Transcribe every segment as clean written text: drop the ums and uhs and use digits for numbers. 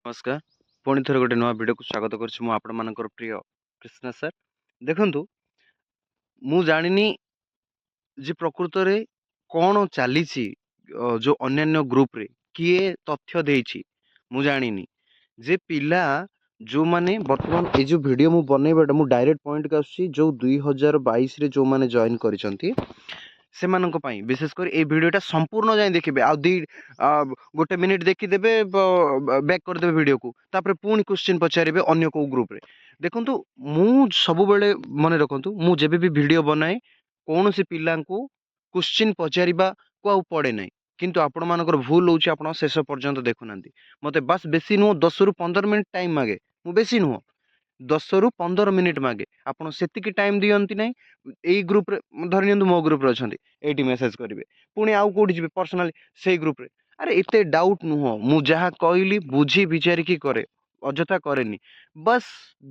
नमस्कार पुणी थर गोटे नुआ वीडियो को स्वागत कर प्रिय कृष्णा सर देखु मु जानी जे प्रकृत रे कौन चली जो अन्य ग्रुप रे किए तथ्य देछि मु जानी जे पिला जो माने वर्तमान ए जो वीडियो मु बनैबा मु डायरेक्ट पॉइंट का आसी जो 2022 रे जो माने जॉइन करिसंती सेमानक पई विशेषकर ए भिडियोटा संपूर्ण जाए देखिए आ दी गोटे मिनिट देखिदेवे बैक करदेवे वीडियो को तापर पुणी क्वेश्चन पचारे अन्य को ग्रुप रे देखंतु मु सब बेले मन रखंतु मु जेबे भी वीडियो बनाए कौन से पिला को क्वेश्चन पचारिबा को आ पड़े नहीं किंतु आपण मानकर भूल होउची आपण शेष पर्यंत देखुनांती मते बस बेसी नु 10 रु 15 मिनिट टाइम मागे मु बेसी नु 10 रु 15 मिनिट मागे आपण सेतिकी टाइम दियंती नै एई ग्रुप रे धरि नियंतु मो ग्रुप रे अछंती एटी मेसेज करिवे पुणी आउ कोठी जिवे पर्सनली सेई ग्रुप रे अरे एते डाउट नुह मु जहा कहली बुझी विचार की करे अजथा करेनी बस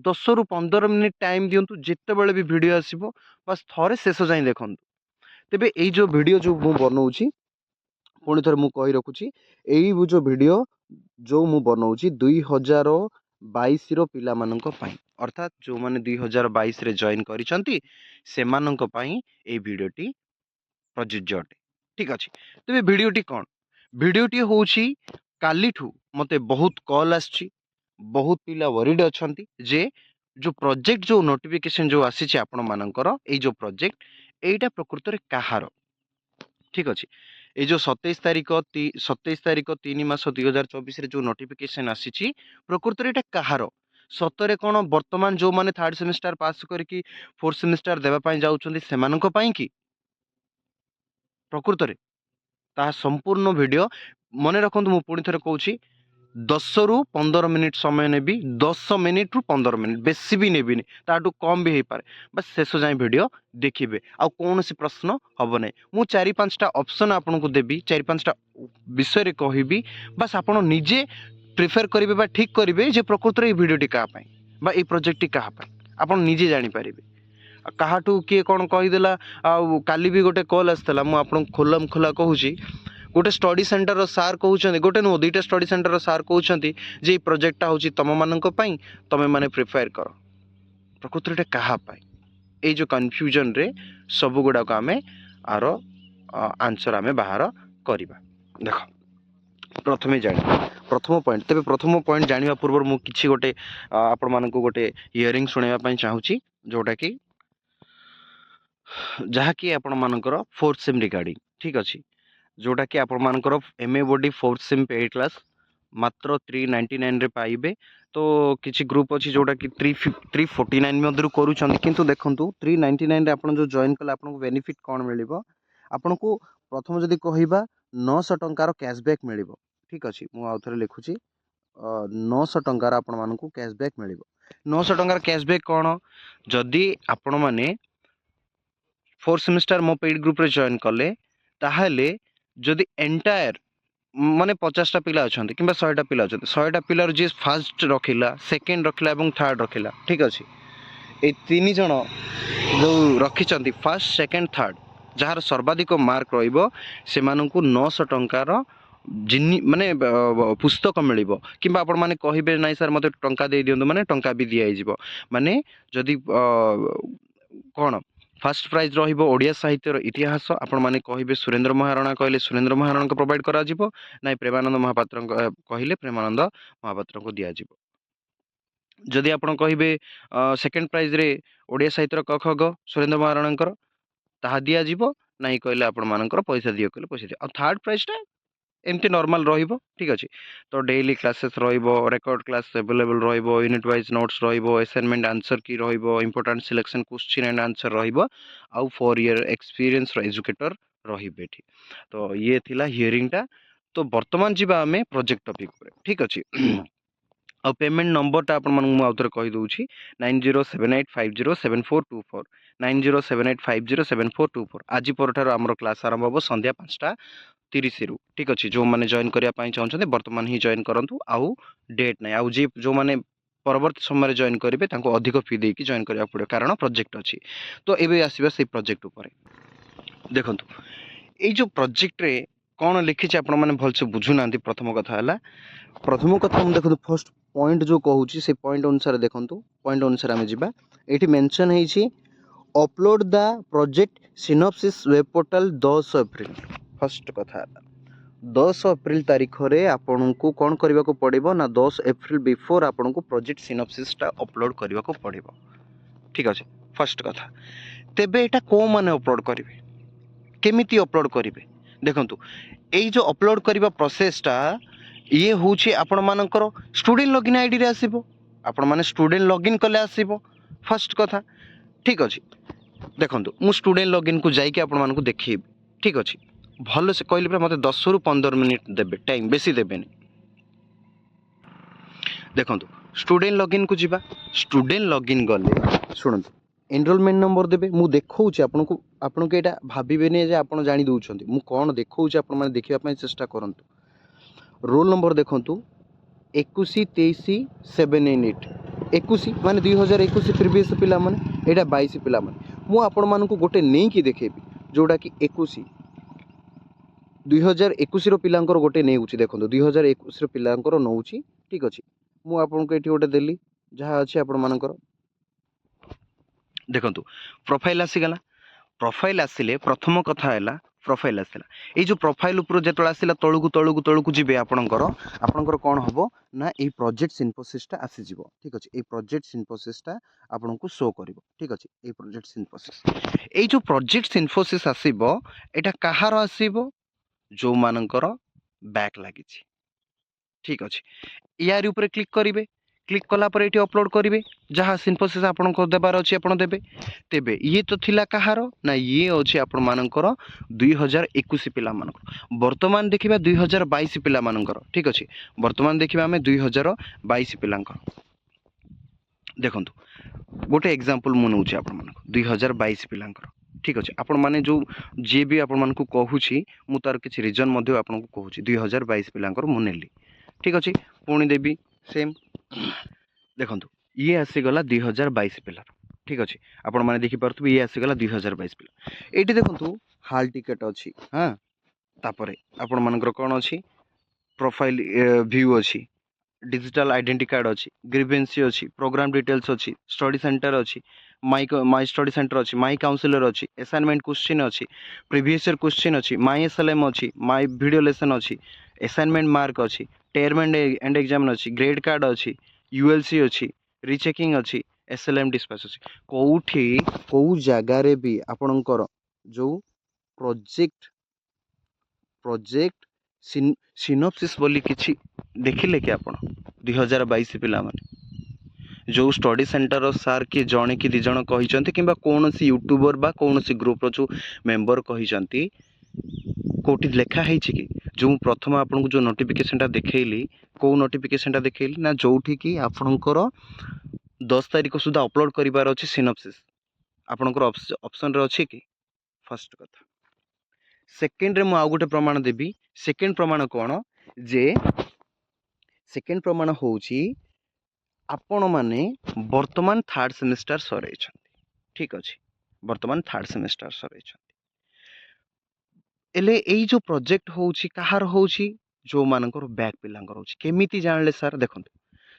10 रु 15 मिनिट टाइम दियंतु जेते बेले भी वीडियो आसीबो बस थरे शेष जाई देखंतु तेबे एई जो वीडियो जो मु बनौची पुणी थर मु कहि रखुची एई जो वीडियो जो मु बनौची 2022 रो पिला मानक पई अर्थात जो माने 2022 रे जॉइन करिसंती सेमानक पई एई वीडियोटी प्रযোज्य अटे ठीक अछि तेबे वीडियोटी कोन वीडियोटी होउची कालीठू मते बहुत कॉल आछि बहुत पिला वरिड अछंती जे जो प्रोजेक्ट जो नोटिफिकेशन जो आसी आपण मानकर ए जो प्रोजेक्ट एटा प्रकृत रे कहार ठीक अछि ए जो 27 तारिख 3 मास 2024 रे जो नोटिफिकेशन आसी प्रकृत रे एटा कहार सतरे कोन वर्तमान जो माने थर्ड सेमेस्टर पास करके फोर्थ सेमेस्टर देबा पई जाउछंती सेमानक पई की प्रकृत रे ता संपूर्ण वीडियो मन रखु मु पुणी थे कहूँ 10 रु 15 मिनिट समय नेबी 10 मिनिट रु 15 मिनिट बेसी भी नेबिनी ताठू कम भी हो पारे बस शेष जाए वीडियो देखिए आ कौन सी प्रश्न हम ना मु 4-5टा ऑप्शन आपन को देबी 4-5टा विषय कहबी बस आप निजे प्रिफेर करेंगे ठीक करेंगे जे प्रकृत में भिडियोटी क्या ये प्रोजेक्ट क्या आप निजे जापर काहाठू किए कौन कहीदेला काली भी गोटे कॉल आसाला मुझे खोलम खोला कहूँ गोटे स्टडी सेंटर सार कहते गोटे नुह 2टा स्टडी सेंटर सार कहते जे प्रोजेक्टा हूँ तुम मानक तमें मैंने प्रिफेयर कर प्रकृत में क्या ये जो कन्फ्यूजन रे सब गुड़ाक आम आर आंसर आम बाहर करवा देख प्रथमे जान प्रथम पॉइंट तेरे प्रथम पॉइंट जाना पूर्व मुझे किसी गोटे आपण मानक गोटे हियरिंग शुणाइबा चाहूँगी जोटा कि जहाँकि आपण मानकर फोर्थ सेम रिगार्डिंग ठीक अच्छे जोटा कि आपण मानकर MA body fourth same paid class मात्र 399 रे पाइबे तो किसी ग्रुप अच्छी जोटा कि 349 मध्य करूँ किंतु देखंतु 399 रे आपण जो जॉइन कले आपन को बेनिफिट कौन मिलिबो आपन को प्रथम जदि कहबा 900 टंकार कैशबैक मिलिबो ठीक अच्छे मु आउ थरे लिखुची 900 टंकार आपण मान को कैशबैक मिलिबो 900 टंकार कैशबैक कौन जदि आपण माने फोर्थ सेमेस्टर मो पेड ग्रुप रे जॉइन कले ताहले जदि एंटायर माने 50टा पिला अच्छा कि 100टा पिला अच्छा 100टा पिलार जी फास्ट रखिला सेकेंड रखिला और थर्ड रखिला ठीक अच्छे ये 3 जन जो रखी फास्ट सेकेंड थर्ड जार सर्वाधिक मार्क से 900 टंकार जिनी माने पुस्तक मिल कि आपण मैंने कहे ना सर मत टंका दे दिंतु माने टंका भी दिजाव माने जदि कौन फास्ट प्राइज रोडिया साहित्यर इतिहास आपण मैंने कहे सुरेंद्र महाराणा कहले सुरेंद्र महाराणा को प्रोवाइड करा ना प्रेमानंद महापात्र कहले प्रेमानंद महापात्र को दिया जदि आपण कहे सेकेंड प्राइज रे ओडिया साहित्य क ख ग सुरेंद्र महाराणा ताहा दिया ना कहले आपण मानकर पैसा दियो कहले पैसा दियो थर्ड प्राइज टा एमती नॉर्मल रहिबो ठीक अच्छे तो डेली क्लासेस रहिबो रेकॉर्ड क्लास अवेलेबल रहिबो यूनिट वाइज नोट्स रहिबो असाइनमेंट आंसर की रहिबो important selection question and answer रहिबो आउ 4 ईयर एक्सपीरियंस एजुकेटर रहिबे ठीक तो ये थिला हियरिंग टा तो वर्तमान जीवा आमे प्रोजेक्ट टॉपिक पर ठीक अच्छे आ पेमेंट नंबरटा आपण मानू आउ थरे कहि दउछि 9078507424 9078507424 आज परठार हमर क्लास आरंभ हो संध्या 5:30 रु ठीक अच्छे जो मैंने जॉइन करने चाहते बर्तमान ही जॉइन करूँ आउ डेट ना आउ जी जो मैंने परवर्त समय जॉइन करेंगे अधिक फी देकी जॉइन करा पड़े कारण प्रोजेक्ट अच्छी तो ये आसवा से प्रोजेक्ट उपर देखो ये जो प्रोजेक्ट रे कौन लिखी आपण मैंने भलसे बुझुना। प्रथम कथा मुझे देखो फर्स्ट पॉइंट जो कहूँ से पॉइंट अनुसार देखो पॉइंट अनुसार आम जा ये मेंशन है upload the project synopsis web portal 10 April. First कथा 10 एप्रिल तारीख रे आपन को कौन करने को पड़ो ना 10 एप्रिल बिफोर आपन को प्रोजेक्ट सिनॉप्सिसटा अपलोड करने को पड़ो। ठीक अच्छे फर्स्ट कथा तेबे एटा को माने अपलोड करेंगे केमिति अपलोड करेंगे देखंतु एई जो अपलोड करबा प्रोसेसटा ये होची आपण मानकर स्टूडेंट लॉगिन आईडी रे आसीबो आपण माने स्टूडेंट लॉगिन कले आसीबो फर्स्ट कथा। ठीक अच्छे देखंतु मु स्टूडेंट लॉगिन को जाइके आपण मानकु देखिबी। ठीक अच्छे भल से कहली पे मते 10 रु 15 मिनिट देबे टाइम बेसी देबेनी। देखंतु स्टूडेंट लॉगिन को जीवा स्टूडेंट लॉगिन गले सुनंतु एनरोलमेंट नंबर देबे मु देखौछि आपन को एटा भाबिबेनी जे आपन जानि दउछंती मु कोन देखौछि आपण माने देखिबा पय चेष्टा करंतु। रोल नंबर देखंतु 21 23 798 21 माने 2021 प्रीवियस पिला माने एटा 22 पिला माने मु आपण मानकु गोटे नै कि देखेबी जोटा कि 21 2021 रो पिलांकर गोटे नेउछि देखंतु 2021 रो पिलांकर नउछि। ठीक अछि मु आपन को एठी गोटे देली जहा अछि आपण मानकर देखंतु प्रोफाइल आसीगला। प्रोफाइल आसिले प्रथम कथा हैला प्रोफाइल आसिला ए जो प्रोफाइल ऊपर जेतळ आसिला तळकु जिबे आपणकर कोन हबो ना ए प्रोजेक्ट सिनफोसिसटा आसी जिवो। ठीक अछि ए प्रोजेक्ट सिनफोसिसटा आपनको शो करिवो। ठीक अछि ए प्रोजेक्ट सिनफोसिस ए जो प्रोजेक्ट सिनफोसिस आसीबो एटा कहार आसीबो जो मानकर बैक लागिछि। ठीक अछि यार ऊपर क्लिक करिवे क्लिक कला पर एटी अपलोड करिवे जहाँ सिनफोसिस आपन को देबार अछि आपन देबे। तेबे ये तो थिला कहार ना ये अछि आपन मानकर 2021 पिला मानकर वर्तमान देखिबा 2022 पिला मानकर। ठीक अछि वर्तमान देखिबा हमें 2022 पिलांकर देखंतु गोटे एग्जांपल मु नउछि आपन मानक 2022 पिलांकर। ठीक अछि आपण माने जो जे भी आपण मानकु कहूछि मु तार किछि रीजन मध्ये आपण को कहूछि 2022 पिलांकर मु नेली। ठीक अछि पुणी देबी सेम देखंतु ये आसीगला 2022 पिला। ठीक अच्छे आपण मैंने देखिपे ये आसीगला 2022 पिला एटी देखंतु हाल टिकेट अच्छी। हाँ तापर आपण मानकर कौन अच्छी प्रोफाइल व्यू अच्छी डिजिटल आइडेंटिटी कार्ड अच्छी ग्रीवेंसी अच्छी प्रोग्राम डिटेल्स अच्छी स्टडी सेंटर अच्छी माई स्टडी सेंटर अच्छी माई काउंसिलर अच्छी असाइनमेंट क्वेश्चन अच्छी प्रीवियस ईयर क्वेश्चन अच्छी माई एसएलएम अच्छी माई वीडियो लेसन अच्छी असाइनमेंट मार्क अच्छी टेयरमेंट एंड एग्जाम अच्छी ग्रेड कार्ड अच्छी यूएलसी अच्छी रिचेकिंग अच्छी एसएलएम डिस्पैच अच्छी कोठी को जगार भी आपणकर जो प्रोजेक्ट सिनॉप्सिस बोली किछि देखिले कि आपण 2022 पिला माने जो स्टडी सेंटर सार किए जणे कि दी जण कहिसंती किंबा कोनोसी यूट्यूबर बा कोनोसी ग्रुप रो जो मेंबर कहिसंती कोठी लेखा है कि जो प्रथम आपन को जो नोटिफिकेशनटा देखैली को नोटिफिकेशनटा देखैली ना जोठी कि आपनकर 10 तारिख सुधा अपलोड करिवार अछि सिनॉप्सिस आपनकर ऑप्शन रे अछि कि फर्स्ट कथा। सेकेंड रे मु आ गोटे प्रमाण देबी सेकेंड प्रमाण कोन जे सेकेंड प्रमाण होउची आपण माने वर्तमान थर्ड सेमेस्टर सरै छथि। ठीक अछि वर्तमान थर्ड सेमेस्टर सरै छथि एले एई जो प्रोजेक्ट होउची कहार होउची जो मानकर बैक पिलांगर होउची केमिति जानले सर देखंतु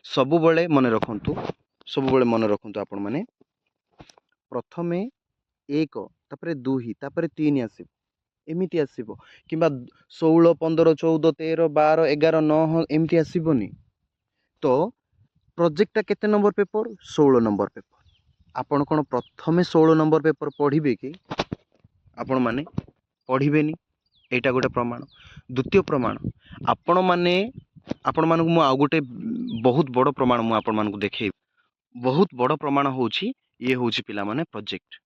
सबु बेले मन रखंतु आपण माने प्रथमे 1 तापरे 2 तापरे 3 आसीबो एमिति आसीबो किंबा 16 15 14 13 12 11 9 एमिति आसीबोनी तो प्रोजेक्टटा केते नंबर पेपर 16 नंबर पेपर आपण कोन प्रथमे 16 नंबर पेपर पढिबे कि आपण माने पढिबेनी एटा गोटे प्रमाण। द्वितीय प्रमाण आपण मानक मु आ गोटे बहुत बड़ प्रमाण मु आपण मानक देखै बहुत बड़ प्रमाण होउची ये होउची पिला माने प्रोजेक्ट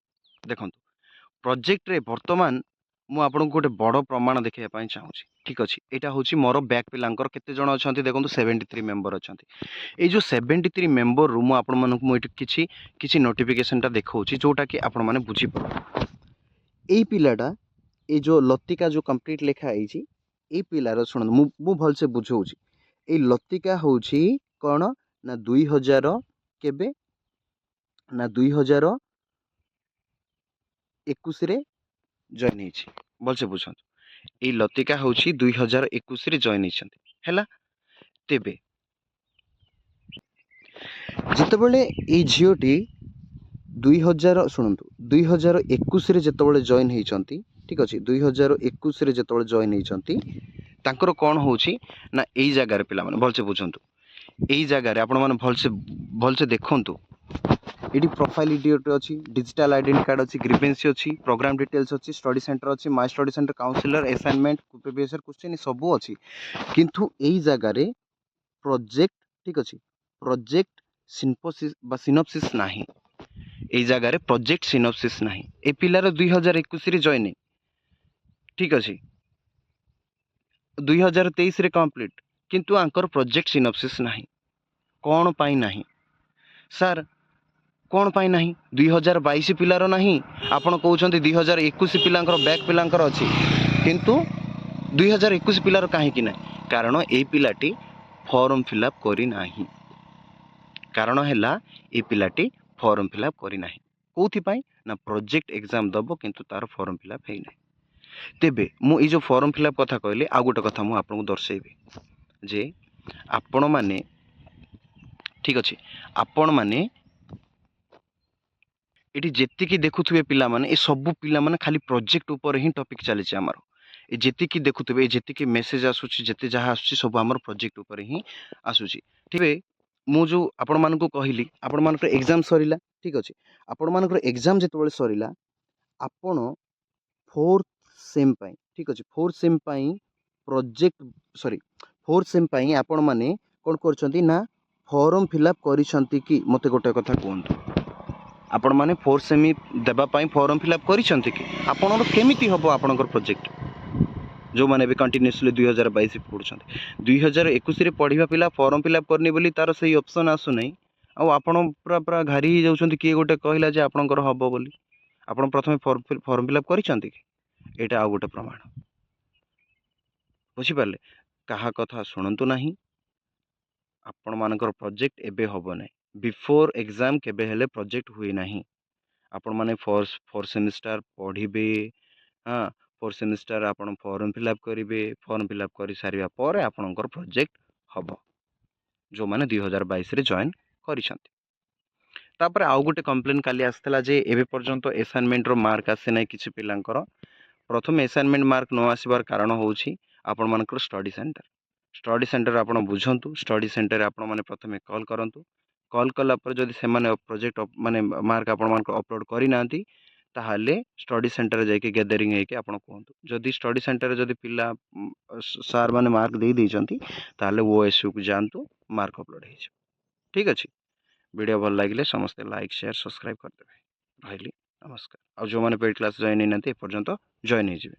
देखंतु प्रोजेक्ट रे वर्तमान मु आपन को गोटे बड़ प्रमाण देखै पई चाहूची। ठीक अछि एटा होउची मोर बैक पिलांकर केते जण अछंती देखंतु 73 मेंबर अछंती ए जो 73 मेंबर रु मु आपण मानक मु एठी किछि नोटिफिकेशनटा देखौची जोटा कि आपण माने बुझी पर एई पिलाटा ए जो लतिका जो कंप्लीट लेखा आईची ए पिलार सुन मु भल से बुझौची ए लतिका होउची कोन ना 2000 केबे ना 2021 रे जॉइन हेची भल से बुझंतु ଏଇ ଲତିକା ହେଉଛି 2021 ଜଏନ୍ ହେଇଛନ୍ତି ହେଲା। ତେବେ ଯେତେବେଳେ ଏଇ ଝିଅଟି 2021 ଯେତେବେଳେ ଜଏନ୍ ହେଇଛନ୍ତି, ଠିକ୍ ଅଛି, 2021 ଯେତେବେଳେ ଜଏନ୍ ହେଇଛନ୍ତି, ତାଙ୍କର କ'ଣ ହେଉଛି ନା ଏଇ ଜାଗାରେ ପିଲାମାନେ ଭଲସେ ବୁଝନ୍ତୁ, ଏଇ ଜାଗାରେ ଆପଣମାନେ ଭଲସେ ଦେଖନ୍ତୁ। ଏଠି ପ୍ରୋଫାଇଲ୍ ଡିଟେଲ୍ ଅଛି, डिजिटल आइडेंटिटी कार्ड अच्छी, ग्रीवेंसी अच्छी, प्रोग्राम डिटेल्स अच्छी, स्टडी सेंटर अच्छी, my study centre counsellor assignment previous year question सब अच्छी। किंतु एई जगह रे प्रोजेक्ट, ठीक अच्छी, प्रोजेक्ट सिंपोसिस बा सिनोप्सिस नाही, एई जगह रे प्रोजेक्ट सिनोप्सिस नाही। ए पिलार 2021 रे जॉइन, ठीक अच्छी, 2023 रे कंप्लीट, किंतु आंकर प्रोजेक्ट सिनोप्सिस नाही। कौन पाई नाही सर, कौन पाई नाही? 2022 पिलार नाही, आपण कहउछन्ती 2021 पिलांकर बैक पिलांकर अछि, किंतु 2021 पिलार काहे कि नाही? कारण ए पिलाटी फॉर्म फिलअप करी नाही। कारण हैला ए पिलाटी फॉर्म फिलअप करी नाही। कोथि पाई ना प्रोजेक्ट एग्जाम दबो, किंतु तार फॉर्म फिलअप हेइ नाही। तेबे मु ई जो फॉर्म फिलअप कथा कहले, आ गोटे कथा मु आपनको दर्शेबी जे आपण माने, ठीक अछि, आपण माने एटी जेतिकी देखुथुबे पिला माने, ए सब पिला माने खाली प्रोजेक्ट ऊपर ही टॉपिक चली आमर। ए जेतिकी देखुथुबे, जेतिकी मेसेज आसुची, जेते जहा आसुची सब आमर प्रोजेक्ट ऊपर ही आसुची। ठीक है, मु जो आपण मानको कहिली, आपण मानकर एग्जाम सरिला, ठीक अछि, आपण मानकर एग्जाम जेतबेले सरिला, आपण फोर्थ सेम पाई, ठीक अछि, फोर्थ सेम पाई प्रोजेक्ट सॉरी फोर्थ सेम पाई आपण माने कोन करछंती ना फॉर्म फिलअप करिसंती कि? मते गोटे कथा कहंतु, आपण माने फोर्थ सेमी देबा पाई फॉर्म फिलअप करिसंती कि? आपणर केमिति हबो आपणकर प्रोजेक्ट? जो माने भी कंटिन्यूअसली 2022 पढुछंती, 2021 रे पढिबा पिला फॉर्म फिलअप करनी बोली तार सही ऑप्शन आसु नै, आ आपण पूरा घारी ही जाउछंती कि गोटे कहला जे आपणकर हबो बोली। आपण प्रथमे फॉर्म फिलअप करिसंती कि? एटा आ गोटे प्रमाण। बुझी पारले? कहा कथा सुनंतु नाही। आपण मानकर प्रोजेक्ट एबे हबो नै, बिफोर एग्जाम केबे हेले प्रोजेक्ट हुई नाही। आपण माने फोर सेमिस्टर पढ़िबे, हाँ, फोर सेमिस्टर आपण फॉर्म फिलअप करिवे, फॉर्म फिलअप करि सारिबा परे आपणकर प्रोजेक्ट हबो, जो माने 2022 रे जॉइन करिसंती। तापर आउ गोटे कंप्लेन काली आसतला जे एबे पर्यंत असाइनमेंट रो मार्क आसे नै किछि पिलांकर। प्रथम असाइनमेंट मार्क न आसीबार कारण होउछि आपण मानकर स्टडी सेंटर। स्टडी सेंटर आपण बुझंतु, स्टडी सेंटर आपण माने प्रथमे कॉल करंतु, कॉल कला पर जदि से माने प्रोजेक्ट माने मार्क आपण मानकर अपलोड करि नांती, ताहाले स्टडी सेंटर जाइके गैदरिंग हेके आपण कहंतु। जदि स्टडी सेंटर जदि पिला सार माने मार्क दे दैचंती, ताहाले ओएसयू को जानतु, मार्क अपलोड हे छै। ठीक अछि, वीडियो भल लागिले समस्त लाइक शेयर सब्सक्राइब कर देबे। रहली नमस्कार। आ जो माने पेड क्लास जॉइन नै नांती ए पर्यंत जॉइन हे जिवे।